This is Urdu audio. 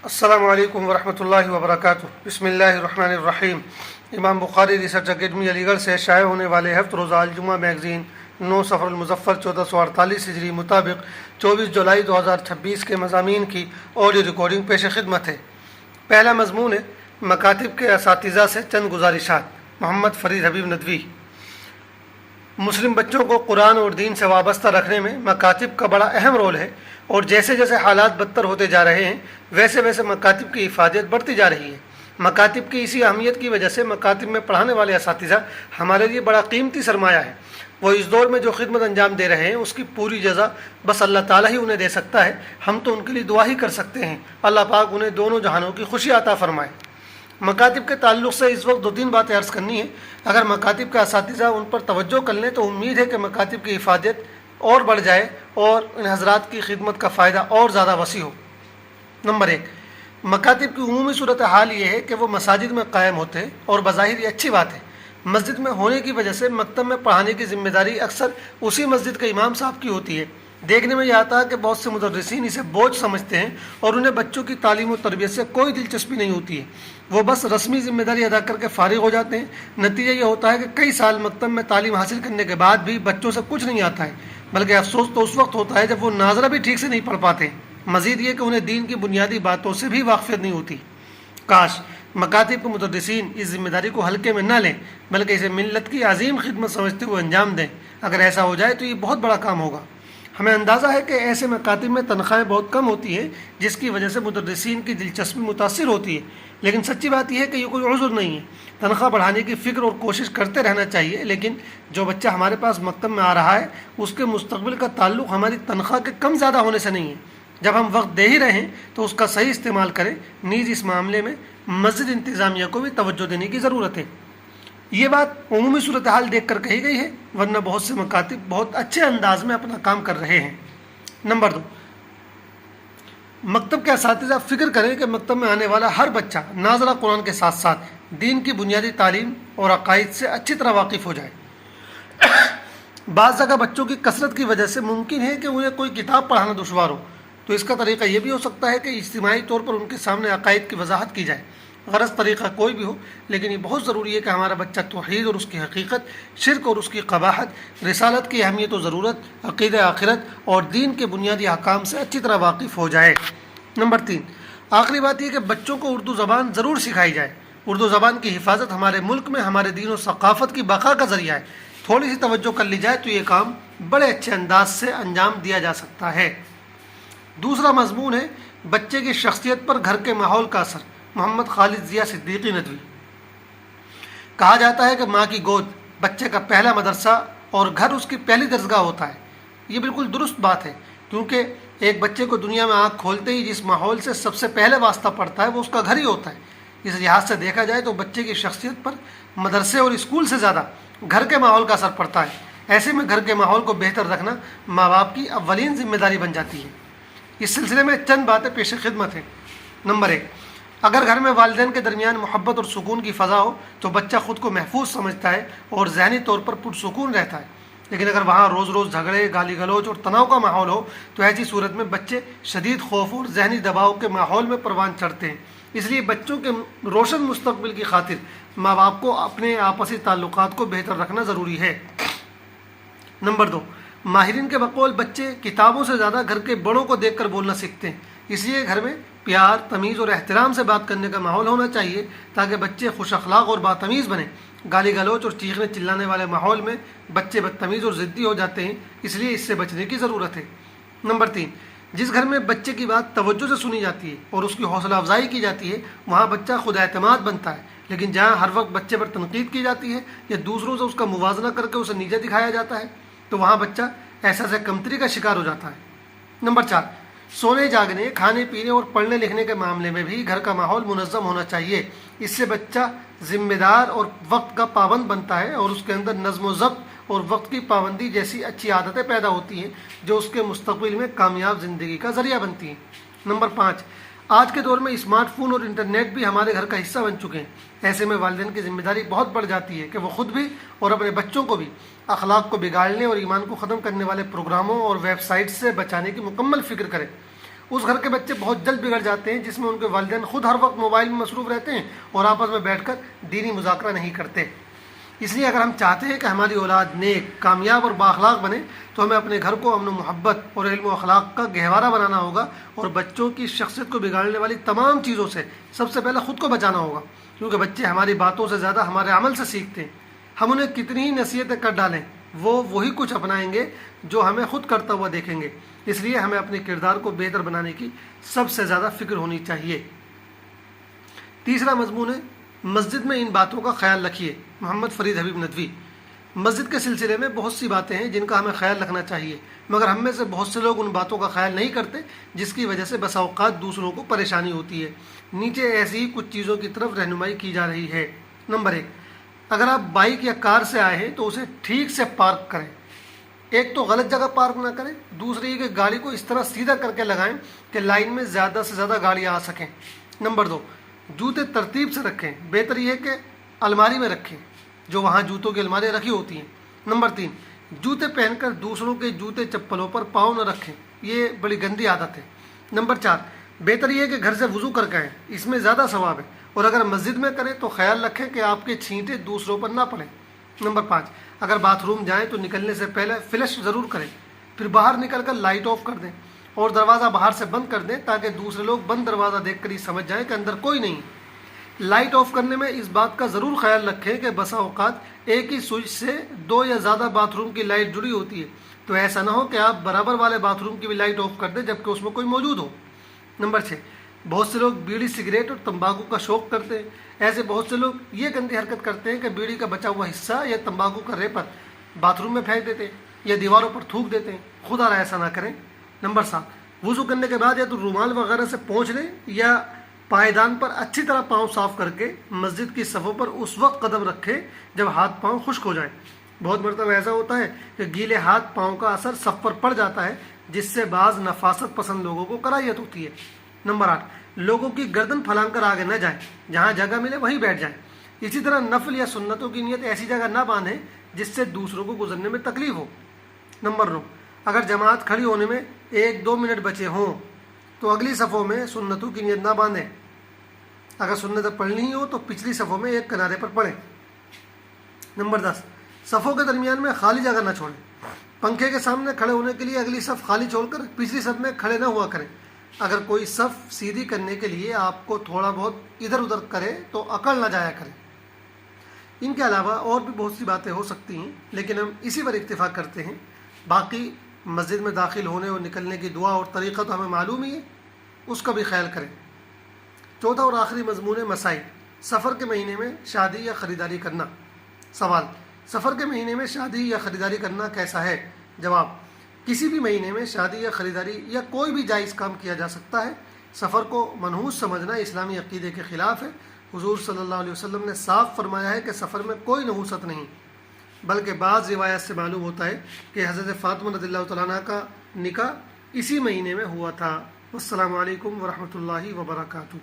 السلام علیکم ورحمۃ اللہ وبرکاتہ۔ بسم اللہ الرحمن الرحیم۔ امام بخاری ریسرچ اکیڈمی علی گڑھ سے شائع ہونے والے ہفت روزہ الجمعہ میگزین 9 صفر المظفر 1448 ہجری مطابق 24 جولائی 2026 کے مضامین کی آڈیو ریکارڈنگ پیش خدمت ہے۔ پہلا مضمون ہے مکاتب کے اساتذہ سے چند گزارشات۔ محمد فرید حبیب ندوی۔ مسلم بچوں کو قرآن اور دین سے وابستہ رکھنے میں مکاتب کا بڑا اہم رول ہے، اور جیسے جیسے حالات بدتر ہوتے جا رہے ہیں ویسے ویسے مکاتب کی افادیت بڑھتی جا رہی ہے۔ مکاتب کی اسی اہمیت کی وجہ سے مکاتب میں پڑھانے والے اساتذہ ہمارے لیے بڑا قیمتی سرمایہ ہے۔ وہ اس دور میں جو خدمت انجام دے رہے ہیں اس کی پوری جزا بس اللہ تعالیٰ ہی انہیں دے سکتا ہے۔ ہم تو ان کے لیے دعا ہی کر سکتے ہیں، اللہ پاک انہیں دونوں جہانوں کی خوشی عطا فرمائے۔ مکاتب کے تعلق سے اس وقت 2-3 باتیں عرض کرنی ہے۔ اگر مکاتب کے اساتذہ ان پر توجہ کر لیں تو امید ہے کہ مکاتب کی افادیت اور بڑھ جائے اور ان حضرات کی خدمت کا فائدہ اور زیادہ وسیع ہو۔ نمبر 1، مکاتب کی عمومی صورتحال یہ ہے کہ وہ مساجد میں قائم ہوتے ہیں، اور بظاہر یہ اچھی بات ہے۔ مسجد میں ہونے کی وجہ سے مکتب میں پڑھانے کی ذمہ داری اکثر اسی مسجد کے امام صاحب کی ہوتی ہے۔ دیکھنے میں یہ آتا ہے کہ بہت سے مدرسین اسے بوجھ سمجھتے ہیں اور انہیں بچوں کی تعلیم و تربیت سے کوئی دلچسپی نہیں ہوتی ہے۔ وہ بس رسمی ذمہ داری ادا کر کے فارغ ہو جاتے ہیں۔ نتیجہ یہ ہوتا ہے کہ کئی سال مکتب میں تعلیم حاصل کرنے کے بعد بھی بچوں سے کچھ نہیں آتا ہے، بلکہ افسوس تو اس وقت ہوتا ہے جب وہ ناظرہ بھی ٹھیک سے نہیں پڑھ پاتے۔ مزید یہ کہ انہیں دین کی بنیادی باتوں سے بھی واقفیت نہیں ہوتی۔ کاش مکاتب کے مدرسین اس ذمہ داری کو ہلکے میں نہ لیں، بلکہ اسے ملت کی عظیم خدمت سمجھتے ہوئے انجام دیں۔ اگر ایسا ہو جائے تو یہ بہت بڑا کام ہوگا۔ ہمیں اندازہ ہے کہ ایسے مکاتب میں تنخواہیں بہت کم ہوتی ہیں، جس کی وجہ سے مدرسین کی دلچسپی متاثر ہوتی ہے، لیکن سچی بات یہ ہے کہ یہ کوئی عذر نہیں ہے۔ تنخواہ بڑھانے کی فکر اور کوشش کرتے رہنا چاہیے، لیکن جو بچہ ہمارے پاس مکتب میں آ رہا ہے اس کے مستقبل کا تعلق ہماری تنخواہ کے کم زیادہ ہونے سے نہیں ہے۔ جب ہم وقت دے ہی رہے ہیں تو اس کا صحیح استعمال کریں۔ نیز اس معاملے میں مسجد انتظامیہ کو بھی توجہ دینے کی ضرورت ہے۔ یہ بات عمومی صورتحال دیکھ کر کہی گئی ہے، ورنہ بہت سے مکاتب بہت اچھے انداز میں اپنا کام کر رہے ہیں۔ نمبر 2، مکتب کے اساتذہ فکر کریں کہ مکتب میں آنے والا ہر بچہ ناظرہ قرآن کے ساتھ ساتھ دین کی بنیادی تعلیم اور عقائد سے اچھی طرح واقف ہو جائے۔ بعض جگہ بچوں کی کثرت کی وجہ سے ممکن ہے کہ انہیں کوئی کتاب پڑھانا دشوار ہو، تو اس کا طریقہ یہ بھی ہو سکتا ہے کہ اجتماعی طور پر ان کے سامنے عقائد کی وضاحت کی جائے۔ غرض طریقہ کوئی بھی ہو، لیکن یہ بہت ضروری ہے کہ ہمارا بچہ توحید اور اس کی حقیقت، شرک اور اس کی قباحت، رسالت کی اہمیت و ضرورت، عقیدہ آخرت اور دین کے بنیادی احکام سے اچھی طرح واقف ہو جائے۔ نمبر 3، آخری بات یہ کہ بچوں کو اردو زبان ضرور سکھائی جائے۔ اردو زبان کی حفاظت ہمارے ملک میں ہمارے دین و ثقافت کی بقا کا ذریعہ ہے۔ تھوڑی سی توجہ کر لی جائے تو یہ کام بڑے اچھے انداز سے انجام دیا جا سکتا ہے۔ دوسرا مضمون ہے بچے کی شخصیت پر گھر کے ماحول کا اثر۔ محمد خالد ضیاء صدیقی ندوی۔ کہا جاتا ہے کہ ماں کی گود بچے کا پہلا مدرسہ اور گھر اس کی پہلی درسگاہ ہوتا ہے۔ یہ بالکل درست بات ہے، کیونکہ ایک بچے کو دنیا میں آنکھ کھولتے ہی جس ماحول سے سب سے پہلے واسطہ پڑتا ہے وہ اس کا گھر ہی ہوتا ہے۔ اس لحاظ سے دیکھا جائے تو بچے کی شخصیت پر مدرسے اور اسکول سے زیادہ گھر کے ماحول کا اثر پڑتا ہے۔ ایسے میں گھر کے ماحول کو بہتر رکھنا ماں باپ کی اولین ذمہ داری بن جاتی ہے۔ اس سلسلے میں چند باتیں پیش خدمت ہیں۔ نمبر 1، اگر گھر میں والدین کے درمیان محبت اور سکون کی فضا ہو تو بچہ خود کو محفوظ سمجھتا ہے اور ذہنی طور پر پرسکون رہتا ہے۔ لیکن اگر وہاں روز روز جھگڑے، گالی گلوچ اور تناؤ کا ماحول ہو تو ایسی صورت میں بچے شدید خوف اور ذہنی دباؤ کے ماحول میں پروان چڑھتے ہیں۔ اس لیے بچوں کے روشن مستقبل کی خاطر ماں باپ کو اپنے آپسی تعلقات کو بہتر رکھنا ضروری ہے۔ نمبر 2، ماہرین کے بقول بچے کتابوں سے زیادہ گھر کے بڑوں کو دیکھ کر بولنا سیکھتے ہیں۔ اس لیے گھر میں پیار، تمیز اور احترام سے بات کرنے کا ماحول ہونا چاہیے تاکہ بچے خوش اخلاق اور باتمیز بنیں۔ گالی گلوچ اور چیخنے چلانے والے ماحول میں بچے بدتمیز اور ضدی ہو جاتے ہیں، اس لیے اس سے بچنے کی ضرورت ہے۔ نمبر 3، جس گھر میں بچے کی بات توجہ سے سنی جاتی ہے اور اس کی حوصلہ افزائی کی جاتی ہے وہاں بچہ خود اعتماد بنتا ہے۔ لیکن جہاں ہر وقت بچے پر تنقید کی جاتی ہے یا دوسروں سے اس کا موازنہ کر کے اسے نیچے دکھایا جاتا ہے تو وہاں بچہ احساس کمتری کا شکار ہو جاتا ہے۔ نمبر 4، سونے جاگنے، کھانے پینے اور پڑھنے لکھنے کے معاملے میں بھی گھر کا ماحول منظم ہونا چاہیے۔ اس سے بچہ ذمہ دار اور وقت کا پابند بنتا ہے اور اس کے اندر نظم و ضبط اور وقت کی پابندی جیسی اچھی عادتیں پیدا ہوتی ہیں جو اس کے مستقبل میں کامیاب زندگی کا ذریعہ بنتی ہیں۔ نمبر 5، آج کے دور میں اسمارٹ فون اور انٹرنیٹ بھی ہمارے گھر کا حصہ بن چکے ہیں۔ ایسے میں والدین کی ذمہ داری بہت بڑھ جاتی ہے کہ وہ خود بھی اور اپنے بچوں کو بھی اخلاق کو بگاڑنے اور ایمان کو ختم کرنے والے پروگراموں اور ویب سائٹ سے بچانے کی مکمل فکر کریں۔ اس گھر کے بچے بہت جلد بگڑ جاتے ہیں جس میں ان کے والدین خود ہر وقت موبائل میں مصروف رہتے ہیں اور آپس میں بیٹھ کر دینی مذاکرہ نہیں کرتے۔ اس لیے اگر ہم چاہتے ہیں کہ ہماری اولاد نیک، کامیاب اور بااخلاق بنے تو ہمیں اپنے گھر کو امن و محبت اور علم و اخلاق کا گہوارہ بنانا ہوگا اور بچوں کی شخصیت کو بگاڑنے والی تمام چیزوں سے سب سے پہلے خود کو بچانا ہوگا، کیونکہ بچے ہماری باتوں سے زیادہ ہمارے عمل سے سیکھتے ہیں۔ ہم انہیں کتنی ہی نصیحتیں کر ڈالیں وہ وہی کچھ اپنائیں گے جو ہمیں خود کرتا ہوا دیکھیں گے۔ اس لیے ہمیں اپنے کردار کو بہتر بنانے کی سب سے زیادہ فکر ہونی چاہیے۔ تیسرا مضمون ہے مسجد میں ان باتوں کا خیال رکھیے۔ محمد فرید حبیب ندوی۔ مسجد کے سلسلے میں بہت سی باتیں ہیں جن کا ہمیں خیال رکھنا چاہیے، مگر ہم میں سے بہت سے لوگ ان باتوں کا خیال نہیں کرتے، جس کی وجہ سے بسا اوقات دوسروں کو پریشانی ہوتی ہے۔ نیچے ایسی ہی کچھ چیزوں کی طرف رہنمائی کی جا رہی ہے۔ نمبر 1، اگر آپ بائک یا کار سے آئے ہیں تو اسے ٹھیک سے پارک کریں۔ ایک تو غلط جگہ پارک نہ کریں، دوسری یہ کہ گاڑی کو اس طرح سیدھا کر کے لگائیں کہ لائن میں زیادہ سے زیادہ گاڑیاں آ سکیں۔ نمبر 2، جوتے ترتیب سے رکھیں، بہتر یہ ہے کہ الماری میں رکھیں جو وہاں جوتوں کی الماریاں رکھی ہوتی ہیں۔ نمبر 3، جوتے پہن کر دوسروں کے جوتے چپلوں پر پاؤں نہ رکھیں، یہ بڑی گندی عادت ہے۔ نمبر 4، بہتر یہ ہے کہ گھر سے وضو کر کے آئیں، اس میں زیادہ ثواب ہے، اور اگر مسجد میں کریں تو خیال رکھیں کہ آپ کے چھینٹے دوسروں پر نہ پڑیں۔ نمبر 5، اگر باتھ روم جائیں تو نکلنے سے پہلے فلش ضرور کریں، پھر باہر نکل کر لائٹ آف کر دیں اور دروازہ باہر سے بند کر دیں تاکہ دوسرے لوگ بند دروازہ دیکھ کر ہی سمجھ جائیں کہ اندر کوئی نہیں۔ لائٹ آف کرنے میں اس بات کا ضرور خیال رکھیں کہ بسا اوقات ایک ہی سوئچ سے 2 یا زیادہ باتھ روم کی لائٹ جڑی ہوتی ہے، تو ایسا نہ ہو کہ آپ برابر والے باتھ روم کی بھی لائٹ آف کر دیں جبکہ اس میں کوئی موجود ہو۔ نمبر 6، بہت سے لوگ بیڑی، سگریٹ اور تمباکو کا شوق کرتے ہیں۔ ایسے بہت سے لوگ یہ گندی حرکت کرتے ہیں کہ بیڑی کا بچا ہوا حصہ یا تمباکو کا ریپر باتھ روم میں پھینک دیتے ہیں یا دیواروں پر تھوک دیتے ہیں۔ خدا را ایسا نہ کریں۔ نمبر 7، وضو کرنے کے بعد یا تو رومال وغیرہ سے پونچھ لیں یا پائیدان پر اچھی طرح پاؤں صاف کر کے مسجد کی صفوں پر اس وقت قدم رکھیں جب ہاتھ پاؤں خشک ہو جائیں۔ بہت مرتبہ ایسا ہوتا ہے کہ گیلے ہاتھ پاؤں کا اثر صف پر پڑ جاتا ہے، جس سے بعض نفاست پسند لوگوں کو کراہیت ہوتی ہے۔ نمبر 8، لوگوں کی گردن پھلانگ کر آگے نہ جائیں، جہاں جگہ ملے وہیں بیٹھ جائیں۔ اسی طرح نفل یا سنتوں کی نیت ایسی جگہ نہ باندھیں جس سے دوسروں کو گزرنے میں تکلیف ہو۔ نمبر 9، اگر جماعت کھڑی ہونے میں 1-2 منٹ بچے ہوں تو اگلی صفوں میں سنتوں کی نیت نہ باندھیں۔ اگر سنتیں پڑھنی ہی ہو تو پچھلی صفوں میں ایک کنارے پر پڑھیں۔ نمبر 10، صفوں کے درمیان میں خالی جگہ نہ چھوڑیں۔ پنکھے کے سامنے کھڑے ہونے کے لیے اگلی صف خالی چھوڑ کر پچھلی صف میں کھڑے نہ ہوا کریں۔ اگر کوئی صف سیدھی کرنے کے لیے آپ کو تھوڑا بہت ادھر ادھر کرے تو اکڑ نہ جایا کریں۔ ان کے علاوہ اور بھی بہت سی باتیں ہو سکتی ہیں، لیکن ہم اسی پر اکتفا کرتے ہیں۔ باقی مسجد میں داخل ہونے اور نکلنے کی دعا اور طریقہ تو ہمیں معلوم ہی ہے، اس کا بھی خیال کریں۔ چوتھا اور آخری مضمون ہے مسائل۔ سفر کے مہینے میں شادی یا خریداری کرنا۔ سوال، سفر کے مہینے میں شادی یا خریداری کرنا کیسا ہے؟ جواب، کسی بھی مہینے میں شادی یا خریداری یا کوئی بھی جائز کام کیا جا سکتا ہے۔ سفر کو منحوس سمجھنا اسلامی عقیدے کے خلاف ہے۔ حضور صلی اللہ علیہ وسلم نے صاف فرمایا ہے کہ سفر میں کوئی نحوست نہیں، بلکہ بعض روایات سے معلوم ہوتا ہے کہ حضرت فاطمہ رضی اللہ تعالیٰ عنہ کا نکاح اسی مہینے میں ہوا تھا۔ والسلام علیکم ورحمۃ اللہ وبرکاتہ۔